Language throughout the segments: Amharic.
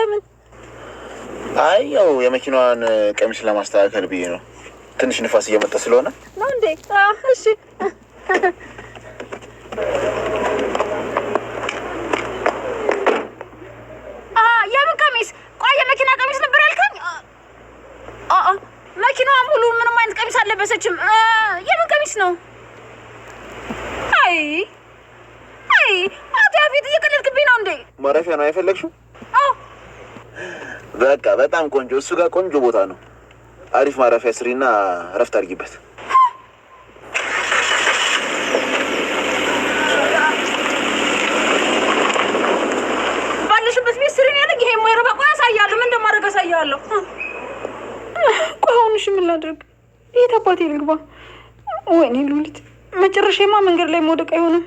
ለምን? አይ ያው የመኪናዋን ቀሚስ ለማስተካከል ብዬ ነው። ትንሽ ንፋስ እየመጣ ስለሆነ ነው እንዴ? እሺ። የምን ቀሚስ? ቆይ የመኪና ቀሚስ ነበር ያልከኝ? መኪናዋ ሙሉ ምንም አይነት ቀሚስ አልለበሰችም። የምን ቀሚስ ነው? አይ አቶ ያፌት እየቀለድክብኝ ነው እንዴ? ማረፊያ ነው የፈለግሽው? በቃ በጣም ቆንጆ፣ እሱ ጋር ቆንጆ ቦታ ነው። አሪፍ ማረፊያ ስሪና እረፍት አድርጊበት። ባለሽበት ቤት ስሪን ያለኝ ይሄ የማይረባ። ቆይ አሳያለሁ፣ ምን እንደማደርግ አሳያለሁ። ቆይ አሁን እሺ ምን ላድርግ? የት አባቴ ልግባ? ወይኔ ሉሊት፣ መጨረሻማ መንገድ ላይ መውደቅ አይሆንም።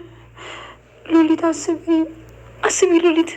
ሉሊት አስቢ ሉሊት።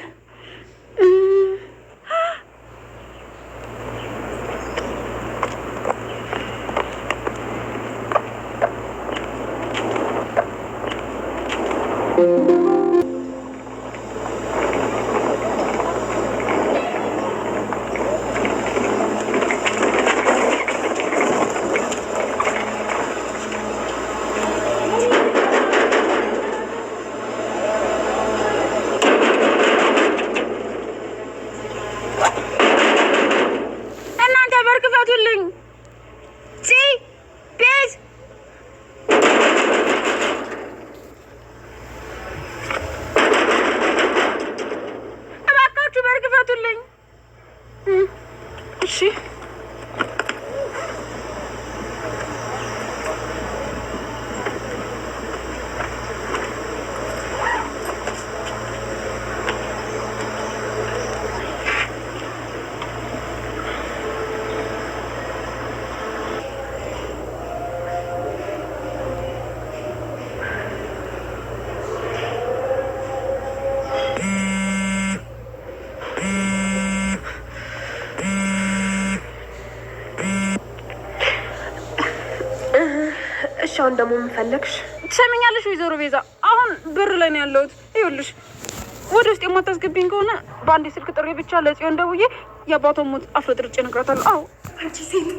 አሁን ደግሞ ምን ፈለግሽ? ትሰሚኛለሽ ወይዘሮ ቤዛ? አሁን ብር ላይ ነው ያለሁት። ይኸውልሽ ወደ ውስጥ የማታስገቢኝ ከሆነ በአንድ ስልክ ጥሪ ብቻ ለጽዮን ደውዬ የአባቷን ሞት አፍረጥርጬ እነግራታለሁ። አዎ አንቺ ሴት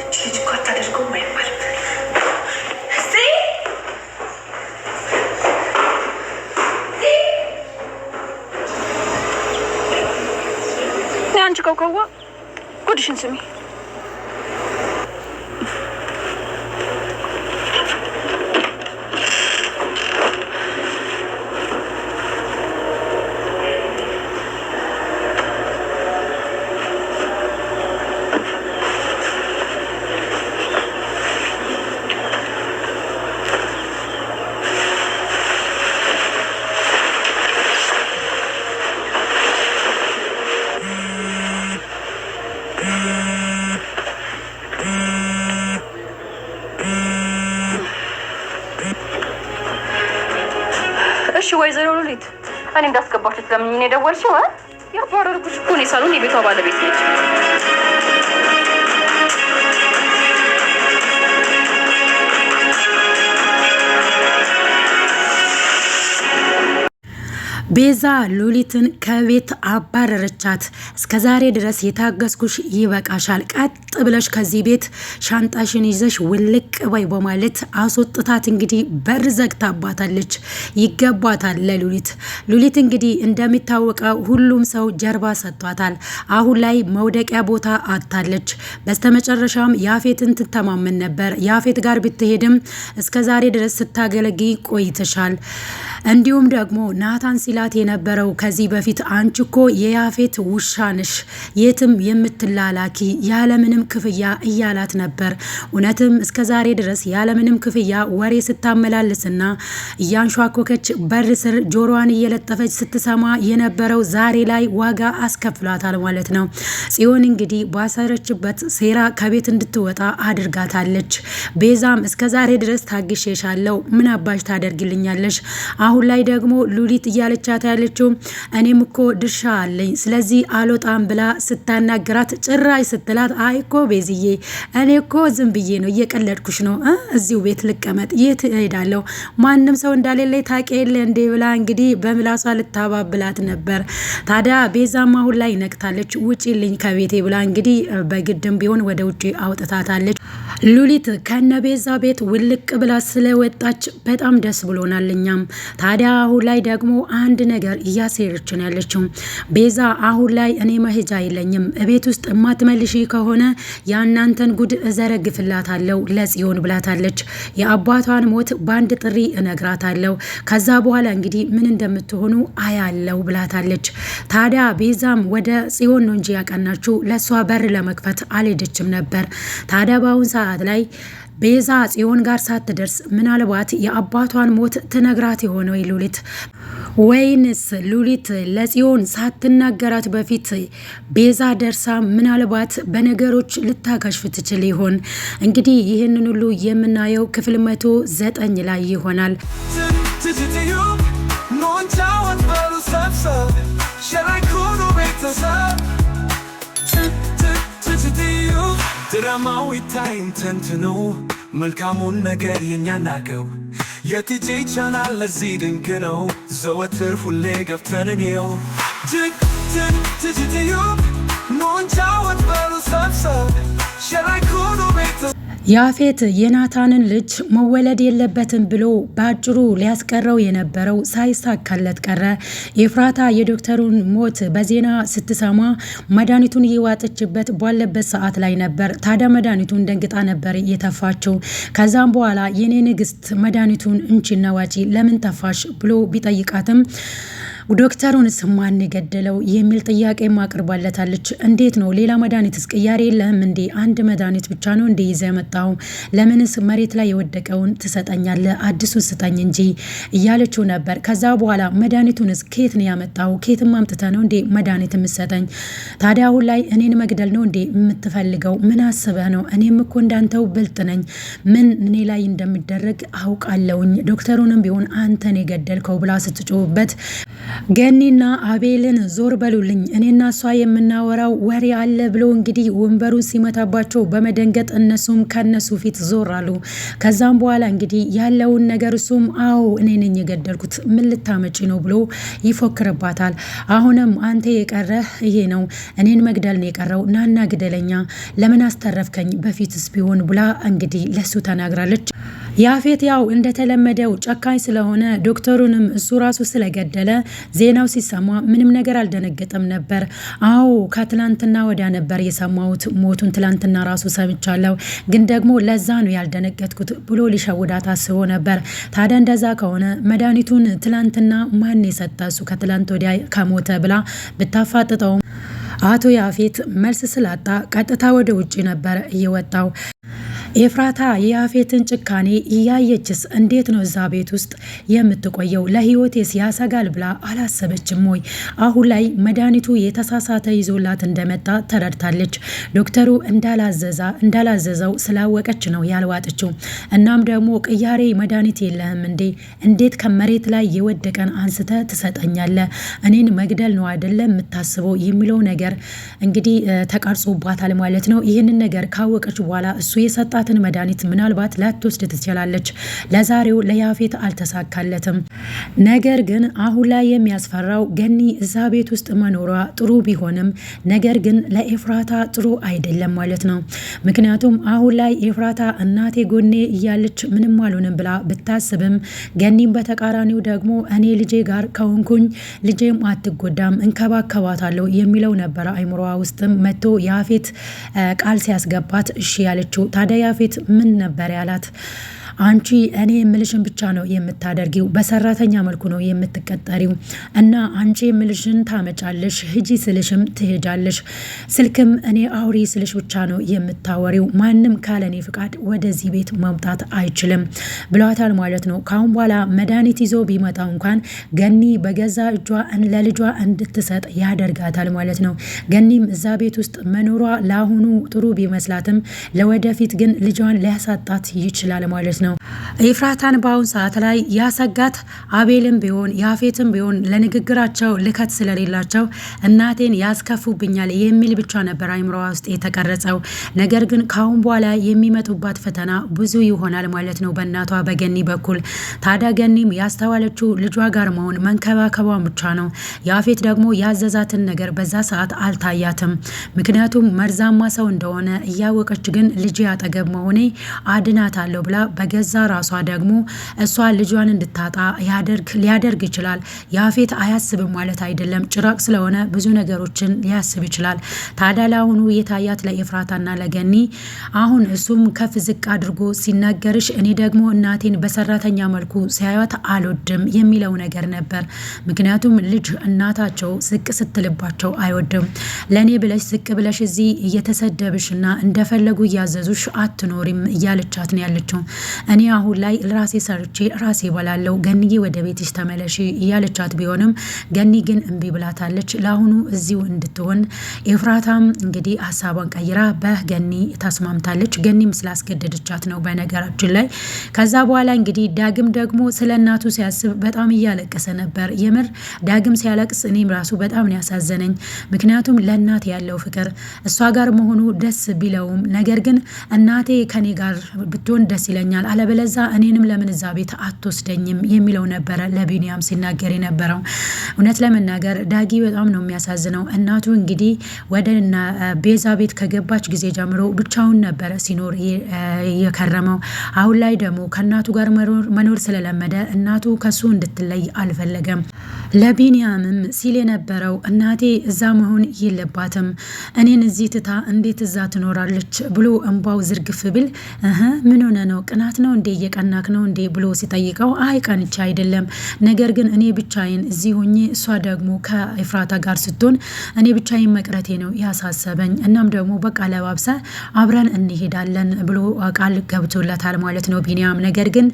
እቺ እኮ አታደርገውም አይባልም። አንቺ ከውከዋ ጉድሽን ስሚ። እሺ ወይዘሮ ሉሊት እኔ እንዳስገባችሁ ስለምን ነው የደወልሽው? ያባረርኩሽ እኮ ነው። ሳሎን የቤቷ ባለቤት ነች። ቤዛ ሉሊትን ከቤት አባረረቻት። እስከዛሬ ድረስ የታገስኩሽ ይበቃሻል፣ ቀጥ ብለሽ ከዚህ ቤት ሻንጣሽን ይዘሽ ውልቅ በይ በማለት አስወጥታት እንግዲህ በር ዘግታባታለች። ይገባታል ለሉሊት። ሉሊት እንግዲህ እንደሚታወቀው ሁሉም ሰው ጀርባ ሰጥቷታል። አሁን ላይ መውደቂያ ቦታ አታለች። በስተመጨረሻም ያፌትን ትተማመን ነበር። ያፌት ጋር ብትሄድም እስከዛሬ ድረስ ስታገለግይ ቆይተሻል። እንዲሁም ደግሞ ናታን ሲላት የነበረው ከዚህ በፊት አንቺ እኮ የያፌት ውሻ ነሽ፣ የትም የምትላላኪ ያለምንም ክፍያ እያላት ነበር። እውነትም እስከዛሬ ድረስ ያለምንም ክፍያ ወሬ ስታመላልስና እያንሿኮከች በር ስር ጆሮዋን እየለጠፈች ስትሰማ የነበረው ዛሬ ላይ ዋጋ አስከፍሏታል ማለት ነው። ጽዮን እንግዲህ ባሰረችበት ሴራ ከቤት እንድትወጣ አድርጋታለች። ቤዛም እስከዛሬ ድረስ ታግሼሻለሁ፣ ምን አባሽ ታደርግልኛለሽ? አሁን ላይ ደግሞ ሉሊት እያለቻት እያለቻት ያለችው። እኔም እኮ ድርሻ አለኝ ስለዚህ አልወጣም ብላ ስታናገራት ጭራሽ ስትላት አይ እኮ ቤዝዬ እኔ እኮ ዝም ብዬ ነው እየቀለድኩሽ ነው እዚሁ ቤት ልቀመጥ የት እሄዳለሁ ማንም ሰው እንዳሌለኝ ታውቂ የለ እንዴ ብላ እንግዲህ በምላሷ ልታባብላት ነበር። ታዲያ ቤዛም አሁን ላይ ነቅታለች። ውጪልኝ ከቤቴ ብላ እንግዲህ በግድም ቢሆን ወደ ውጪ አውጥታታለች። ሉሊት ከነ ቤዛ ቤት ውልቅ ብላ ስለወጣች በጣም ደስ ብሎናል እኛም። ታዲያ አሁን ላይ ደግሞ አንድ ነገር እያሴረችን ያለችው ቤዛ አሁን ላይ እኔ መሄጃ የለኝም ቤት ውስጥ የማትመልሺ ከሆነ ያናንተን ጉድ እዘረግፍላታለሁ ለጽዮን ብላታለች። የአባቷን ሞት በአንድ ጥሪ እነግራታለሁ ከዛ በኋላ እንግዲህ ምን እንደምትሆኑ አያለው ብላታለች። ታዲያ ቤዛም ወደ ጽዮን ነው እንጂ ያቀናችው ለሷ በር ለመክፈት አልሄደችም ነበር። ታዲያ በአሁን ሰዓት ላይ ቤዛ ጽዮን ጋር ሳትደርስ ምናልባት የአባቷን ሞት ትነግራት የሆነው ሉሊት ወይንስ ሉሊት ለጽዮን ሳትናገራት በፊት ቤዛ ደርሳ ምናልባት በነገሮች ልታከሽፍ ትችል ይሆን? እንግዲህ ይህንን ሁሉ የምናየው ክፍል 109 ላይ ይሆናል። ድራማዊ ታይም ተንትነው መልካሙን ነገር የኛ ናገው የቲጂ ቻናል ለዚህ ድንቅ ነው። ዘወትር ሁሌ ገብተን እንየው ኖንቻወት በሉ ሰብሰብ ሸራይኩኑ ቤተ ያፌት የናታንን ልጅ መወለድ የለበትም ብሎ በአጭሩ ሊያስቀረው የነበረው ሳይሳካለት ቀረ። ኤፍራታ የዶክተሩን ሞት በዜና ስትሰማ መድኃኒቱን እየዋጠችበት ባለበት ሰዓት ላይ ነበር። ታዲያ መድኃኒቱን ደንግጣ ነበር የተፋችው። ከዛም በኋላ የኔ ንግስት መድኃኒቱን እንቺና ዋጪ ለምን ተፋሽ ብሎ ቢጠይቃትም ዶክተሩን ማን ገደለው የሚል ጥያቄ ማቅርባለታለች። እንዴት ነው ሌላ መድኃኒትስ ቅያሬ የለህም እንዴ? አንድ መድኃኒት ብቻ ነው እንዴ ይዘህ መጣው? ለምንስ መሬት ላይ የወደቀውን ትሰጠኛለህ? አዲሱን ስጠኝ እንጂ እያለችው ነበር። ከዛ በኋላ መድኃኒቱንስ ከየት ነው ያመጣው? ከየትም አምጥተህ ነው እንዴ መድኃኒት የምትሰጠኝ? ታዲያ አሁን ላይ እኔን መግደል ነው እንዴ የምትፈልገው? ምን አስበህ ነው? እኔም እኮ እንዳንተው ብልጥ ነኝ። ምን እኔ ላይ እንደሚደረግ አውቃለሁኝ። ዶክተሩንም ቢሆን አንተን የገደልከው ብላ ስትጮህበት ገኒና አቤልን ዞር በሉልኝ እኔና እሷ የምናወራው ወሬ አለ ብሎ እንግዲህ ወንበሩን ሲመታባቸው በመደንገጥ እነሱም ከነሱ ፊት ዞር አሉ። ከዛም በኋላ እንግዲህ ያለውን ነገር እሱም አዎ እኔ ነኝ የገደልኩት ምን ልታመጪ ነው ብሎ ይፎክርባታል። አሁንም አንተ የቀረህ ይሄ ነው እኔን መግደል ነው የቀረው ናና ግደለኛ ለምን አስተረፍከኝ በፊትስ ቢሆን ብላ እንግዲህ ለሱ ተናግራለች። ያፌት ያው እንደተለመደው ጨካኝ ስለሆነ ዶክተሩንም እሱ ራሱ ስለገደለ ዜናው ሲሰማ ምንም ነገር አልደነገጠም ነበር። አዎ ከትላንትና ወዲያ ነበር የሰማሁት ሞቱን ትላንትና ራሱ ሰምቻለሁ፣ ግን ደግሞ ለዛ ነው ያልደነገጥኩት ብሎ ሊሸውዳት አስቦ ነበር። ታዲያ እንደዛ ከሆነ መድኃኒቱን ትላንትና ማን የሰጠ እሱ ከትላንት ወዲያ ከሞተ ብላ ብታፋጥጠውም አቶ ያፌት መልስ ስላጣ ቀጥታ ወደ ውጭ ነበር እየወጣው። ኤፍራታ የያፌትን ጭካኔ እያየችስ እንዴት ነው እዛ ቤት ውስጥ የምትቆየው? ለህይወቴስ ያሰጋል ብላ አላሰበችም ወይ? አሁን ላይ መድኃኒቱ የተሳሳተ ይዞላት እንደመጣ ተረድታለች። ዶክተሩ እንዳላዘዘው ስላወቀች ነው ያልዋጠችው። እናም ደግሞ ቅያሬ መድኃኒት የለህም እንዴ? እንዴት ከመሬት ላይ የወደቀን አንስተ ትሰጠኛለ? እኔን መግደል ነው አይደለም የምታስበው የሚለው ነገር እንግዲህ ተቀርጾባታል ማለት ነው። ይህንን ነገር ካወቀች በኋላ እሱ የሰጣ ትን መድኃኒት ምናልባት ላትወስድ ትችላለች። ለዛሬው ለያፌት አልተሳካለትም። ነገር ግን አሁን ላይ የሚያስፈራው ገኒ እዛ ቤት ውስጥ መኖሯ ጥሩ ቢሆንም ነገር ግን ለኤፍራታ ጥሩ አይደለም ማለት ነው። ምክንያቱም አሁን ላይ ኤፍራታ እናቴ ጎኔ እያለች ምንም አልሆንም ብላ ብታስብም ገኒም በተቃራኒው ደግሞ እኔ ልጄ ጋር ከሆንኩኝ ልጄም አትጎዳም እንከባከባታለሁ የሚለው ነበረ አይምሮዋ ውስጥም መጥቶ ያፌት ቃል ሲያስገባት እሺ ያለችው። ታዲያ ያፌት ምን ነበር ያላት? አንቺ እኔ የምልሽን ብቻ ነው የምታደርጊው፣ በሰራተኛ መልኩ ነው የምትቀጠሪው እና አንቺ የምልሽን ታመጫለሽ፣ ሂጂ ስልሽም ትሄጃለሽ፣ ስልክም እኔ አውሪ ስልሽ ብቻ ነው የምታወሪው፣ ማንም ካለኔ ፍቃድ ወደዚህ ቤት መምጣት አይችልም ብሏታል ማለት ነው። ካሁን በኋላ መድኃኒት ይዞ ቢመጣ እንኳን ገኒ በገዛ እጇ ለልጇ እንድትሰጥ ያደርጋታል ማለት ነው። ገኒም እዛ ቤት ውስጥ መኖሯ ለአሁኑ ጥሩ ቢመስላትም ለወደፊት ግን ልጇን ሊያሳጣት ይችላል ማለት ነው። ነው። ኤፍራታን በአሁን ሰዓት ላይ ያሰጋት አቤልም ቢሆን ያፌትም ቢሆን ለንግግራቸው ልከት ስለሌላቸው እናቴን ያስከፉብኛል የሚል ብቻ ነበር አይምሮዋ ውስጥ የተቀረጸው። ነገር ግን ካሁን በኋላ የሚመጡባት ፈተና ብዙ ይሆናል ማለት ነው በእናቷ በገኒ በኩል። ታዲያ ገኒም ያስተዋለችው ልጇ ጋር መሆን መንከባከቧ ብቻ ነው። ያፌት ደግሞ ያዘዛትን ነገር በዛ ሰዓት አልታያትም። ምክንያቱም መርዛማ ሰው እንደሆነ እያወቀች ግን ልጅ አጠገብ መሆኔ አድናታለሁ ብላ በገዛ ራሷ ደግሞ እሷ ልጇን እንድታጣ ሊያደርግ ይችላል። ያፌት አያስብም ማለት አይደለም። ጭራቅ ስለሆነ ብዙ ነገሮችን ሊያስብ ይችላል። ታዲያ ለአሁኑ የታያት ለኤፍራታና ለገኒ አሁን እሱም ከፍ ዝቅ አድርጎ ሲናገርሽ እኔ ደግሞ እናቴን በሰራተኛ መልኩ ሲያዩት አልወድም የሚለው ነገር ነበር። ምክንያቱም ልጅ እናታቸው ዝቅ ስትልባቸው አይወድም። ለእኔ ብለሽ ዝቅ ብለሽ እዚህ እየተሰደብሽና እንደፈለጉ እያዘዙሽ አትኖሪም እያለቻት ነው ያለችው። እኔ አሁን ላይ ራሴ ሰርቼ ራሴ በላለው ገኒዬ ወደ ቤትሽ ተመለሽ እያለቻት ቢሆንም ገኒ ግን እምቢ ብላታለች። ለአሁኑ እዚሁ እንድትሆን ኤፍራታም እንግዲህ ሀሳቧን ቀይራ በገኒ ተስማምታለች። ገኒም ስላስገደደቻት ነው በነገራችን ላይ። ከዛ በኋላ እንግዲህ ዳግም ደግሞ ስለ እናቱ ሲያስብ በጣም እያለቀሰ ነበር። የምር ዳግም ሲያለቅስ እኔም ራሱ በጣም ነው ያሳዘነኝ። ምክንያቱም ለእናቴ ያለው ፍቅር እሷ ጋር መሆኑ ደስ ቢለውም ነገር ግን እናቴ ከኔ ጋር ብትሆን ደስ ይለኛል፣ አለበለዛ እኔንም ለምን እዛ ቤት አትወስደኝም የሚለው ነበረ ለቢኒያም ሲናገር የነበረው። እውነት ለመናገር ዳጊ በጣም ነው የሚያሳዝነው። እናቱ እንግዲህ ወደ ቤዛ ቤት ከገባች ጊዜ ጀምሮ ብቻውን ነበረ ሲኖር የከረመው። አሁን ላይ ደግሞ ከእናቱ ጋር መኖር ስለለመደ እናቱ ከሱ እንድትለይ አልፈለገም። ለቢኒያምም ሲል የነበረው እናቴ እዛ መሆን የለባትም እኔን እዚህ ትታ እንዴት እዛ ትኖራለች ብሎ እንባው ዝርግፍ ብል ምን ሆነ ነው ቅናት ነው እንዴ እየቀናክ ነው እንዴ ብሎ ሲጠይቀው አይ ቀንቻ አይደለም፣ ነገር ግን እኔ ብቻዬን እዚህ ሆኜ እሷ ደግሞ ከኤፍራታ ጋር ስትሆን እኔ ብቻዬን መቅረቴ ነው ያሳሰበኝ። እናም ደግሞ በቃ ለባብሰ አብረን እንሄዳለን ብሎ ቃል ገብቶለታል ማለት ነው ቢኒያም። ነገር ግን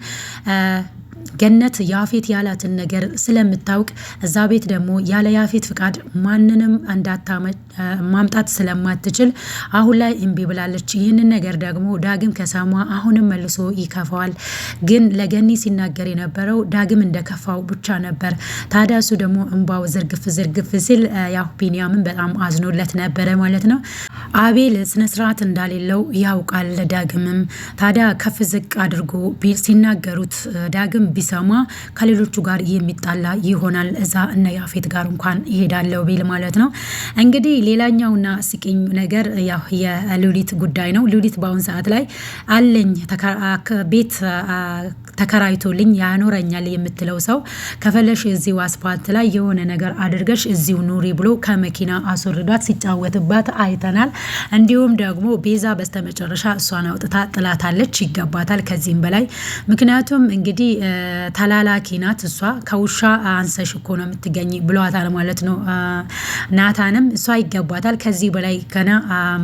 ገነት ያፌት ያላትን ነገር ስለምታውቅ እዛ ቤት ደግሞ ያለ ያፌት ፍቃድ ማንንም ማምጣት ስለማትችል አሁን ላይ እምቢ ብላለች። ይህንን ነገር ደግሞ ዳግም ከሰማ አሁንም መልሶ ይከፋዋል። ግን ለገኒ ሲናገር የነበረው ዳግም እንደከፋው ብቻ ነበር። ታዲያ እሱ ደግሞ እንባው ዝርግፍ ሲል ያው ቢኒያምን በጣም አዝኖለት ነበረ ማለት ነው። አቤል ስነስርዓት እንዳሌለው ያውቃል ዳግምም። ታዲያ ከፍ ዝቅ አድርጎ ሲናገሩት ዳግም ቢሰማ ከሌሎቹ ጋር የሚጣላ ይሆናል። እዛ እነ ያፌት ጋር እንኳን ይሄዳለው ቢል ማለት ነው። እንግዲህ ሌላኛውና አስቂኝ ነገር ያው የሉሊት ጉዳይ ነው። ሉሊት በአሁን ሰዓት ላይ አለኝ ቤት ተከራይቶልኝ ያኖረኛል የምትለው ሰው ከፈለሽ እዚሁ አስፓልት ላይ የሆነ ነገር አድርገሽ እዚሁ ኑሪ ብሎ ከመኪና አስወርዷት ሲጫወትባት አይተናል። እንዲሁም ደግሞ ቤዛ በስተመጨረሻ እሷን አውጥታ ጥላታለች። ይገባታል ከዚህም በላይ ምክንያቱም እንግዲህ ተላላኪ ናት እሷ። ከውሻ አንሰሽ እኮ ነው የምትገኝ ብሏታል ማለት ነው ናታንም። እሷ ይገባታል ከዚህ በላይ ገና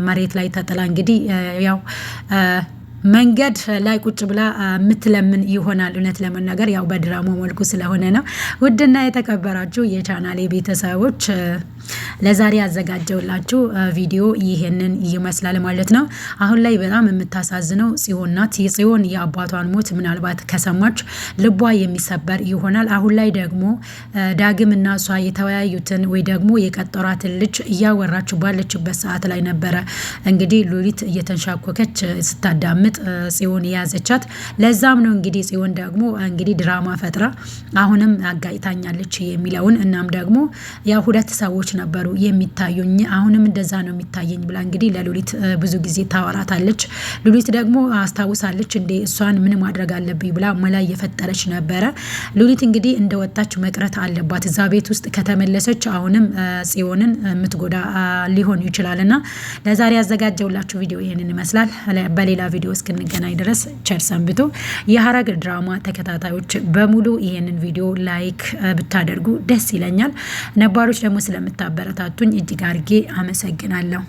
መሬት ላይ ተጥላ እንግዲህ ያው መንገድ ላይ ቁጭ ብላ የምትለምን ይሆናል። እውነት ለመናገር ያው በድራማ መልኩ ስለሆነ ነው። ውድና የተከበራችሁ የቻናሌ ቤተሰቦች ለዛሬ ያዘጋጀውላችሁ ቪዲዮ ይሄንን ይመስላል ማለት ነው። አሁን ላይ በጣም የምታሳዝነው ጽዮን ናት። የጽዮን የአባቷን ሞት ምናልባት ከሰማች ልቧ የሚሰበር ይሆናል። አሁን ላይ ደግሞ ዳግም እና እሷ የተወያዩትን ወይ ደግሞ የቀጠሯትን ልጅ እያወራች ባለችበት ሰዓት ላይ ነበረ እንግዲህ ሉሊት እየተንሻኮከች ስታዳምጥ ጽዮን የያዘቻት። ለዛም ነው እንግዲህ ጽዮን ደግሞ እንግዲህ ድራማ ፈጥራ አሁንም አጋጭታኛለች የሚለውን እናም ደግሞ ያው ሁለት ሰዎች ነበሩ የሚታዩኝ አሁንም እንደዛ ነው የሚታየኝ ብላ እንግዲህ ለሉሊት ብዙ ጊዜ ታወራታለች። ሉሊት ደግሞ አስታውሳለች እንዴ እሷን ምን ማድረግ አለብኝ ብላ መላ እየፈጠረች ነበረ። ሉሊት እንግዲህ እንደወጣች መቅረት አለባት። እዛ ቤት ውስጥ ከተመለሰች አሁንም ጽዮንን የምትጎዳ ሊሆን ይችላልና ለዛሬ ያዘጋጀውላችሁ ቪዲዮ ይሄንን ይመስላል። በሌላ ቪዲዮ እስክንገናኝ ድረስ ቸር ሰንብቱ። የሐረግ ድራማ ተከታታዮች በሙሉ ይሄንን ቪዲዮ ላይክ ብታደርጉ ደስ ይለኛል። ነባሮች ደግሞ ስለምታበረታቱኝ እጅግ አድርጌ አመሰግናለሁ።